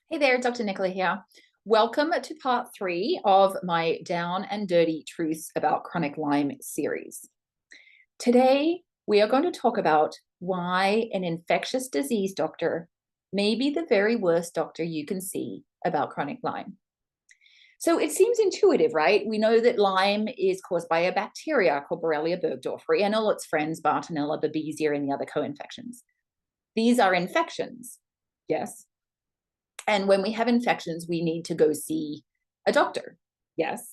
Hey there, Dr. Nicola here. Welcome to part 3 of my Down and Dirty Truths About Chronic Lyme series. Today, we are going to talk about why an infectious disease doctor may be the very worst doctor you can see about chronic Lyme. So it seems intuitive, right? We know that Lyme is caused by a bacteria called Borrelia burgdorferi and all its friends, Bartonella, Babesia, and the other co-infections. These are infections, yes. And when we have infections, we need to go see a doctor. Yes.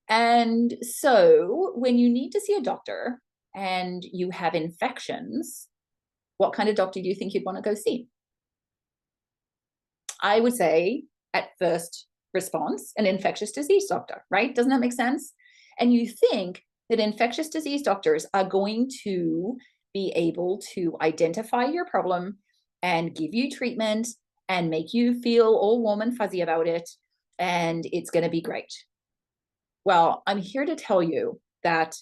And so when you need to see a doctor and you have infections, what kind of doctor do you think you'd want to go see? I would say at first response, an infectious disease doctor, right? Doesn't that make sense? And you think that infectious disease doctors are going to be able to identify your problem and give you treatment and make you feel all warm and fuzzy about it, and it's going to be great. Well, I'm here to tell you that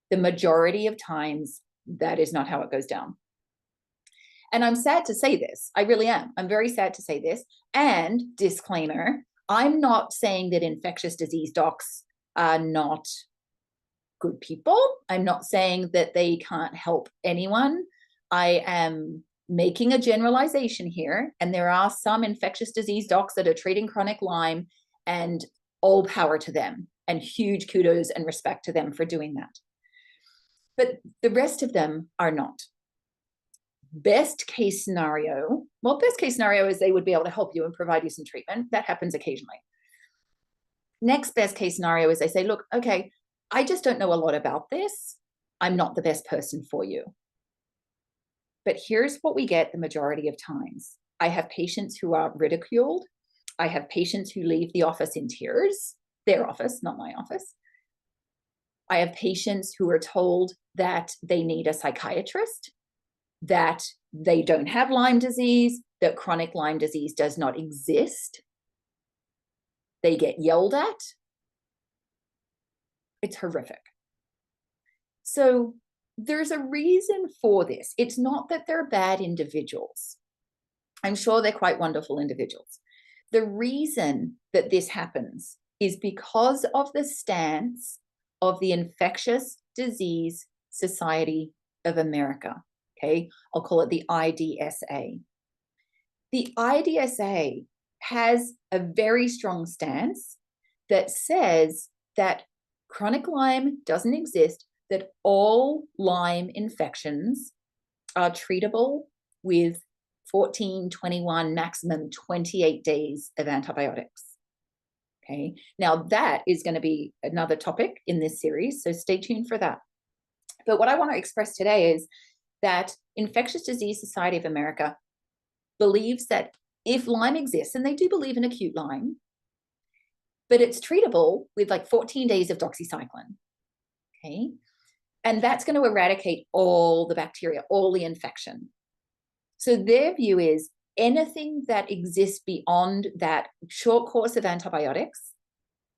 the majority of times that is not how it goes down. And I'm sad to say this. I really am. I'm very sad to say this. And disclaimer, I'm not saying that infectious disease docs are not good people. I'm not saying that they can't help anyone. I am making a generalization here, and there are some infectious disease docs that are treating chronic Lyme, and all power to them, and huge kudos and respect to them for doing that. But the rest of them are not. Best case scenario is they would be able to help you and provide you some treatment. That happens occasionally. Next best case scenario is they say, look, okay, I just don't know a lot about this. I'm not the best person for you. But here's what we get the majority of times. I have patients who are ridiculed. I have patients who leave the office in tears, their office, not my office. I have patients who are told that they need a psychiatrist, that they don't have Lyme disease, that chronic Lyme disease does not exist. They get yelled at. It's horrific. So there's a reason for this. It's not that they're bad individuals. I'm sure they're quite wonderful individuals. The reason that this happens is because of the stance of the Infectious Disease Society of America. Okay, I'll call it the IDSA. The IDSA has a very strong stance that says that chronic Lyme doesn't exist, that all Lyme infections are treatable with 14, 21, maximum 28 days of antibiotics. Okay, now that is going to be another topic in this series, so stay tuned for that. But what I want to express today is that Infectious Disease Society of America believes that if Lyme exists, and they do believe in acute Lyme, but it's treatable with like 14 days of doxycycline. Okay, and that's going to eradicate all the bacteria, all the infection. So their view is anything that exists beyond that short course of antibiotics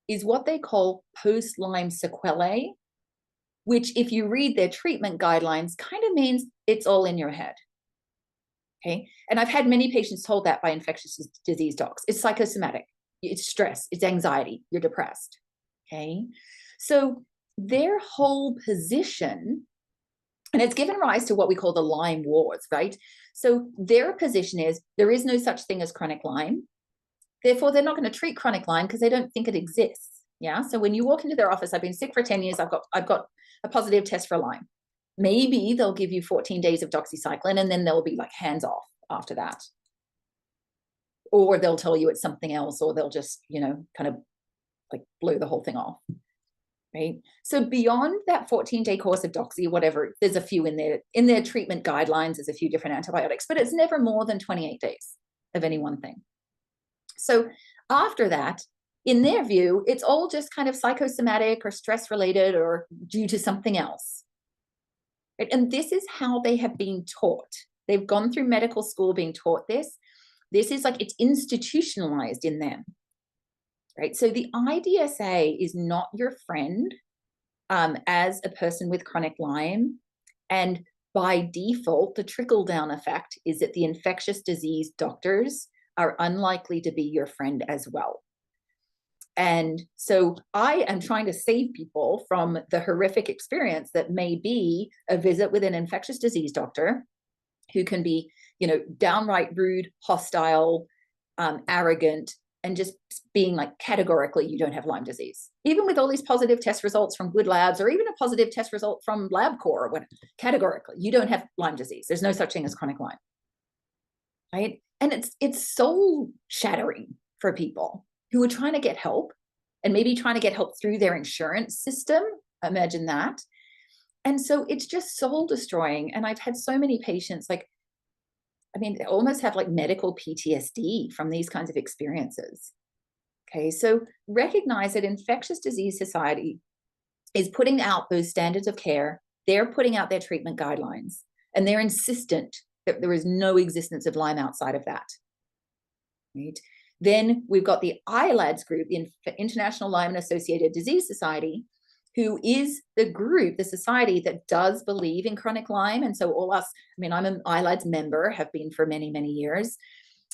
is what they call post-Lyme sequelae, which if you read their treatment guidelines, kind of means it's all in your head. Okay, and I've had many patients told that by infectious disease docs. It's psychosomatic, it's stress, it's anxiety, you're depressed. Okay, so their whole position, and it's given rise to what we call the Lyme wars, right? So their position is there is no such thing as chronic Lyme. Therefore, they're not going to treat chronic Lyme because they don't think it exists. Yeah. So when you walk into their office, I've been sick for 10 years. I've got a positive test for Lyme. Maybe they'll give you 14 days of doxycycline and then they'll be like hands off after that. Or they'll tell you it's something else, or they'll just, kind of like blow the whole thing off. Right. So beyond that 14-day course of doxy, whatever, there's a few in their treatment guidelines, there's a few different antibiotics, but it's never more than 28 days of any one thing. So after that, in their view, it's all just kind of psychosomatic or stress related or due to something else. Right? And this is how they have been taught. They've gone through medical school being taught this. This is like it's institutionalized in them. Right? So the IDSA is not your friend as a person with chronic Lyme. And by default, the trickle-down effect is that the infectious disease doctors are unlikely to be your friend as well. And so I am trying to save people from the horrific experience that may be a visit with an infectious disease doctor who can be, downright rude, hostile, arrogant, and just being like, categorically, you don't have Lyme disease. Even with all these positive test results from good labs, or even a positive test result from LabCorp, or whatever, categorically, you don't have Lyme disease. There's no such thing as chronic Lyme, right? And it's soul shattering for people who are trying to get help, and maybe trying to get help through their insurance system. Imagine that. And so it's just soul destroying. And I've had so many patients, they almost have like medical PTSD from these kinds of experiences. Okay, so recognize that Infectious Disease Society is putting out those standards of care. They're putting out their treatment guidelines, and they're insistent that there is no existence of Lyme outside of that. Right? Then we've got the ILADS group, the International Lyme and Associated Disease Society, who is the group, the society that does believe in chronic Lyme. And so all us, I'm an ILADS member, have been for many, many years.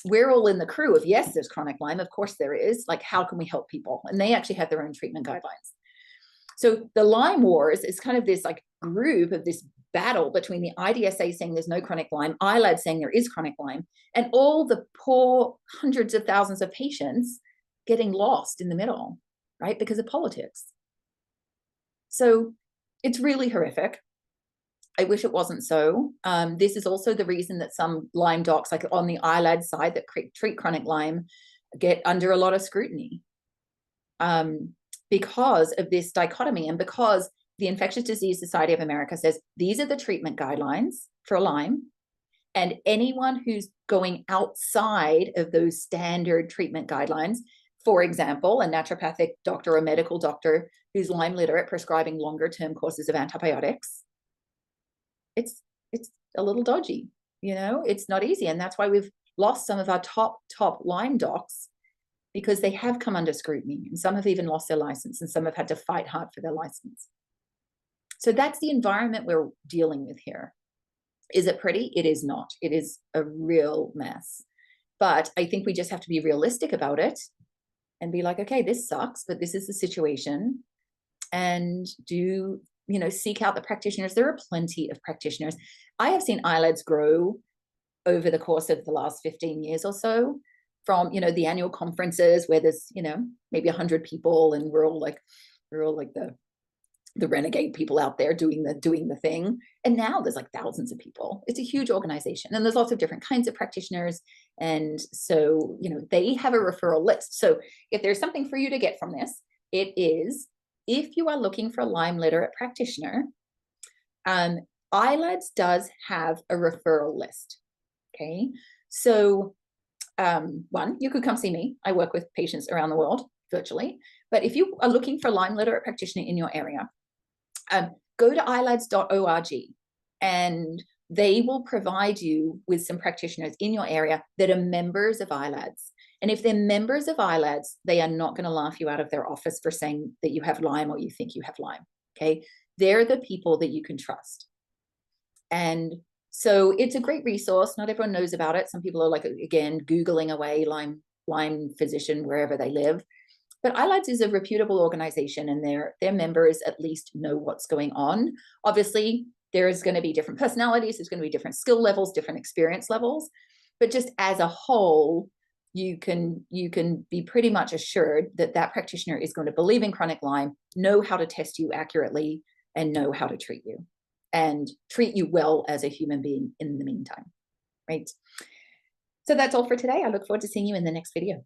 We're all in the crew of, yes, there's chronic Lyme. Of course there is. Like, how can we help people? And they actually have their own treatment guidelines. So the Lyme Wars is kind of this like group of this battle between the IDSA saying there's no chronic Lyme, ILAD saying there is chronic Lyme, and all the poor hundreds of thousands of patients getting lost in the middle, right? Because of politics. So it's really horrific. I wish it wasn't so. This is also the reason that some Lyme docs, like on the ILAD side that treat chronic Lyme, get under a lot of scrutiny because of this dichotomy, and because the Infectious Disease Society of America says these are the treatment guidelines for Lyme, and anyone who's going outside of those standard treatment guidelines, for example, a naturopathic doctor or medical doctor who's Lyme literate prescribing longer term courses of antibiotics, it's a little dodgy, it's not easy. And that's why we've lost some of our top Lyme docs, because they have come under scrutiny, and some have even lost their license, and some have had to fight hard for their license. So that's the environment we're dealing with here. Is it pretty? It is not. It is a real mess. But I think we just have to be realistic about it and be like, okay, this sucks, but this is the situation. And seek out the practitioners. There are plenty of practitioners. I have seen ILADS grow over the course of the last 15 years or so, from, the annual conferences where there's, maybe 100 people, and we're all like the renegade people out there doing the thing. And now there's like thousands of people. It's a huge organization, and there's lots of different kinds of practitioners. And so, they have a referral list. So if there's something for you to get from this, it is, if you are looking for a Lyme literate practitioner, ILADS does have a referral list. Okay. So one, you could come see me. I work with patients around the world virtually. But if you are looking for a Lyme literate practitioner in your area, go to ilads.org, and they will provide you with some practitioners in your area that are members of ILADS. And if they're members of ILADS, they are not going to laugh you out of their office for saying that you have Lyme or you think you have Lyme. Okay. They're the people that you can trust. And so it's a great resource. Not everyone knows about it. Some people are like, again, Googling away Lyme physician wherever they live. But ILADS is a reputable organization, and their members at least know what's going on. Obviously, there's going to be different personalities. There's going to be different skill levels, different experience levels. But just as a whole, you can be pretty much assured that that practitioner is going to believe in chronic Lyme, know how to test you accurately, and know how to treat you, and treat you well as a human being in the meantime, right? So that's all for today. I look forward to seeing you in the next video.